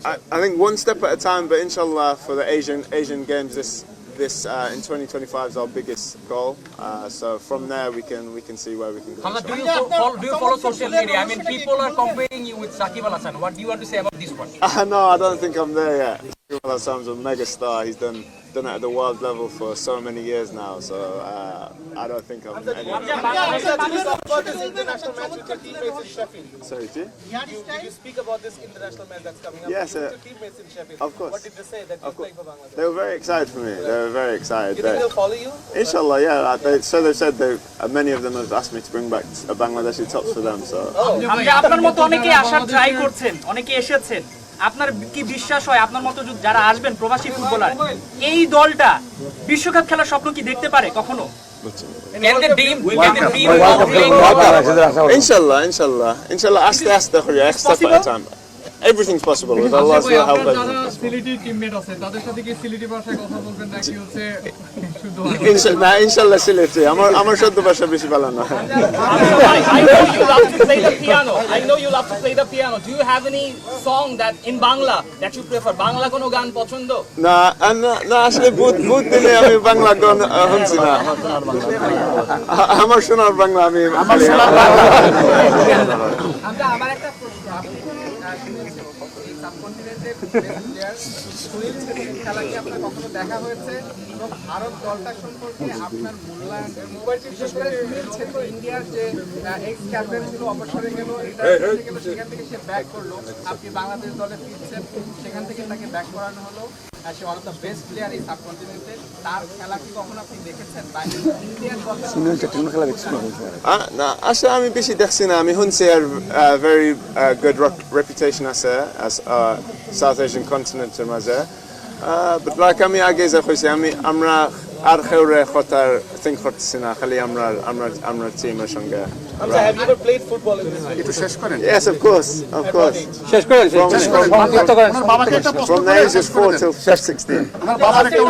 I think one step at a time, but inshallah for the Asian Games this in 2025 is our biggest goal. So from there we can see where we can go. Hamza, do you follow social media? I mean, people are comparing you with Shakib Al Hasan. What do you want to say about this one? No, I don't think I'm there yet. Shakib Al Hasan's a mega star. He's done it at the world level for so many years now. So I don't think I'm. Did you talk about this international match with your teammates in Sheffield? Sorry, G? Did you speak about this international match that's coming up? Yes, with your teammates in Sheffield. of course. What did they say that you're playing for Bangladesh? They were very excited for me. They were very excited. You think they'll follow you? Inshallah, yeah. They've said many of them have asked me to bring back a Bangladeshi tops for them. So. Hamza, আপনার মতো অনেকে আসার try করছেন, অনেকে এসেছেন। আপনার কি বিশ্বাস হয় আপনার মতো যারা আসবেন প্রবাসী ফুটবলার এই দলটা বিশ্বকাপ খেলার স্বপ্ন কি দেখতে পারে কখনো? Inshallah. Aste এক step at a time. Everything's possible with Allah's will help us. Sylheti teammate আছে তাদের সাথে কি সিলেটি ভাষায় কথা বলবেন নাকি হচ্ছে শুদ্ধ Inshallah সিলেটি আমার শুদ্ধ ভাষা বেশি ভালো না I know you love to play the piano. Do you have any song that in Bangla that you prefer? Bangla কোনো গান পছন্দ? না আসলে বহুত দিনে আমি বাংলা গান শুনছি না আমার শোনার বাংলা আমি আমার একটা প্রশ্ন আপনি এই সাবকন্টিনেন্টের প্লেয়ার সুনীল ছেত্রীর খেলা কি আপনার কখনো দেখা হয়েছে এবং ভারত দলটা সম্পর্কে আপনার মূল্যায়ন বিশেষ করে সুনীল ছেত্রী ইন্ডিয়ার যে এক্স ক্যাপ্টেন ছিল অবসরে গেল সেখান থেকে সে ব্যাক করলো আপনি বাংলাদেশ দলে ফিরছেন সেখান থেকে তাকে ব্যাক করানো হলো সে one of the best player এই সাবকন্টিনেন্টে তার খেলা কি কখনো আপনি দেখেছেন বা ইন্ডিয়ান সুনীল ছেত্রীর খেলা দেখছেন না আসলে আমি বেশি দেখছি না আমি শুনছি আর very good reputation আছে as South Asian continent মাঝে but like আমি আগে যা কইছি আমরা আর খেউরে খতার think করতেছি না খালি আমরা টিমের সঙ্গে Hamza, have you ever played football in this way? একটু শেষ করেন yes of course শেষ করেন বাবাকে একটা প্রশ্ন from the age of 4 till 16 ওনার বাবার একটা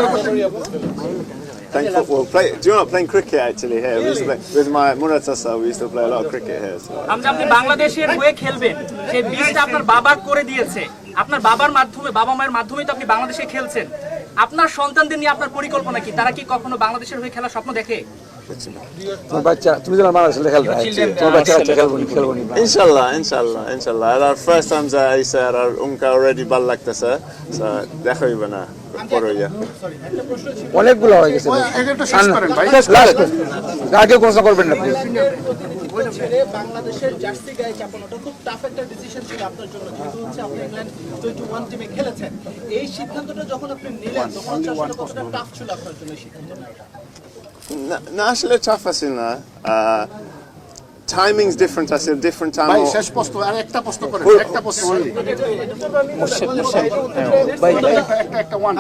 playing football do you know playing cricket actually here we used to play, with my Muratasa we used to play a lot of cricket here so. Hamza, আপনি বাংলাদেশের হয়ে খেলবেন সেই বীজটা আপনার বাবা করে দিয়েছে আপনার বাবার মাধ্যমে বাবা মায়ের মাধ্যমেই তো আপনি বাংলাদেশে খেলছেন আপনার সন্তানদের নিয়ে আপনার পরিকল্পনা কি তারা কি কখনো বাংলাদেশের হয়ে খেলার স্বপ্ন দেখে তোমার বাচ্চা তুমি যখন বাংলাদেশে খেলবে তোমার বাচ্চা খেলবো নি inshallah our first times I said our unka already ball লাগতেছে so দেখাইব না পড়ইয়া অনেকগুলো হয়ে গেছে একটু শেষ করেন ভাই আগে কোন করবেন না প্লিজ ছেড়ে বাংলাদেশের জার্সি গায়ে চাপানোটা খুব টাফ একটা ডিসিশন ছিল আপনার জন্য যেহেতু হচ্ছে আপনি ইংল্যান্ড 21 টিমে খেলেছেন এই সিদ্ধান্তটা যখন আপনি নিলেন তখন আসলে কতটা টাফ ছিল আপনার জন্য সিদ্ধান্তটা না আসলে টাফ আছে না timing's different I said different time ভাই শেষ প্রশ্ন আর একটা প্রশ্ন করেন একটা প্রশ্ন ভাই একটা ওয়ান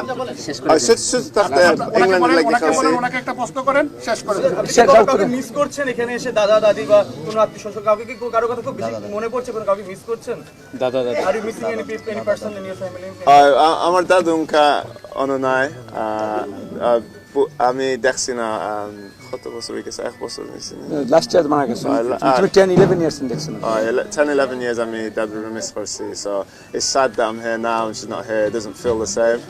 শেষ করেন শুধু তাতে ইংল্যান্ড লাগে খেলছে ওনাকে একটা প্রশ্ন করেন শেষ করেন কাউকে মিস করছেন এখানে এসে দাদা দাদি বা কোনো আত্মীয়-স্বজন কাউকে কি কারো কথা খুব বেশি মনে পড়ছে কোনো কাউকে মিস করছেন দাদা are you missing any person in your family আমার দাদু উনকা অননায় আমি দেখছি না কত বছর হয়ে গেছে এক বছর নিয়েছি লাস্ট ইয়ার মারা গেছে তুমি 10-11 ইয়ার্স দেখছেন 10-11 years আমি দাদু মিস করছি so it's sad that I'm here now and she's not here it doesn't feel the same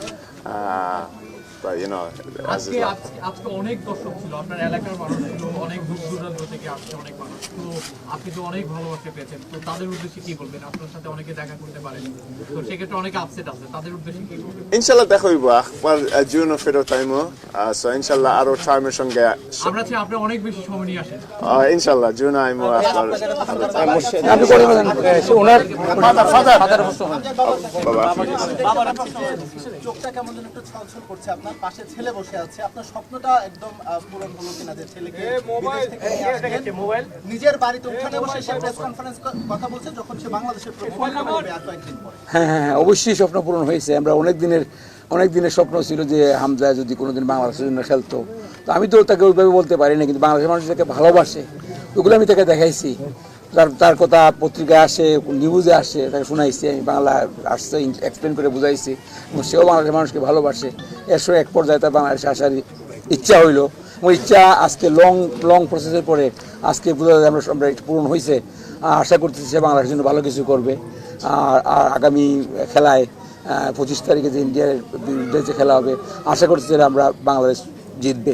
but you know আজকে অনেক দর্শক ছিল আপনার এলাকার মানুষ ছিল অনেক দূর দূরান্ত থেকে আসছে অনেক মানুষ তো আপনি তো অনেক ভালোবাসা পেয়েছেন তো তাদের উদ্দেশ্যে কি বলবেন আপনার সাথে অনেকে দেখা করতে পারেন তো সেক্ষেত্রে অনেক আপসেট আছে তাদের উদ্দেশ্যে কি বলবেন ইনশাআল্লাহ দেখা হইব আবার জুনও ফেরত টাইমও সো ইনশাআল্লাহ আরো টাইমের সঙ্গে আমরা চাই আপনি অনেক বেশি সময় নিয়ে আসেন ইনশাআল্লাহ জুন আইমো আপনার আপনি করে বলেন ওনার ফাদার বাবার চোখটা কেমন যেন একটু ছলছল করছে আপনার পাশে ছেলে বসে আছে আপনার স্বপ্নটা একদম পূরণ হলো কিনা যে ছেলেকে বিদেশ থেকে নিয়ে আসবেন মোবাইল নিজের বাড়িতে ওখানে বসে সে প্রেস কনফারেন্স কথা বলছে যখন সে বাংলাদেশের প্রথম হবে আর কয়েকদিন পরে হ্যাঁ অবশ্যই স্বপ্ন পূরণ হয়েছে আমরা অনেক দিনের স্বপ্ন ছিল যে হামজা যদি কোনোদিন বাংলাদেশের জন্য খেলতো তো আমি তো তাকে ওইভাবে বলতে পারি না কিন্তু বাংলাদেশের মানুষ তাকে ভালোবাসে ওগুলো আমি তাকে দেখাইছি তার কথা পত্রিকায় আসে নিউজে আসে তাকে শোনাইছি আমি বাংলা আসছে এক্সপ্লেন করে বুঝাইছি এবং সেও বাংলাদেশের মানুষকে ভালোবাসে এরপরে এক পর্যায়ে তার বাংলাদেশে আসার ইচ্ছা হইলো ওই ইচ্ছা আজকে লং প্রসেসের পরে আজকে বোঝা যায় আমরা পূরণ হয়েছে আশা করতেছি সে বাংলাদেশের জন্য ভালো কিছু করবে আর আগামী খেলায় 25 তারিখে যে ইন্ডিয়ার বিরুদ্ধে যে খেলা হবে, আশা করছি যে আমরা বাংলাদেশ জিতবে।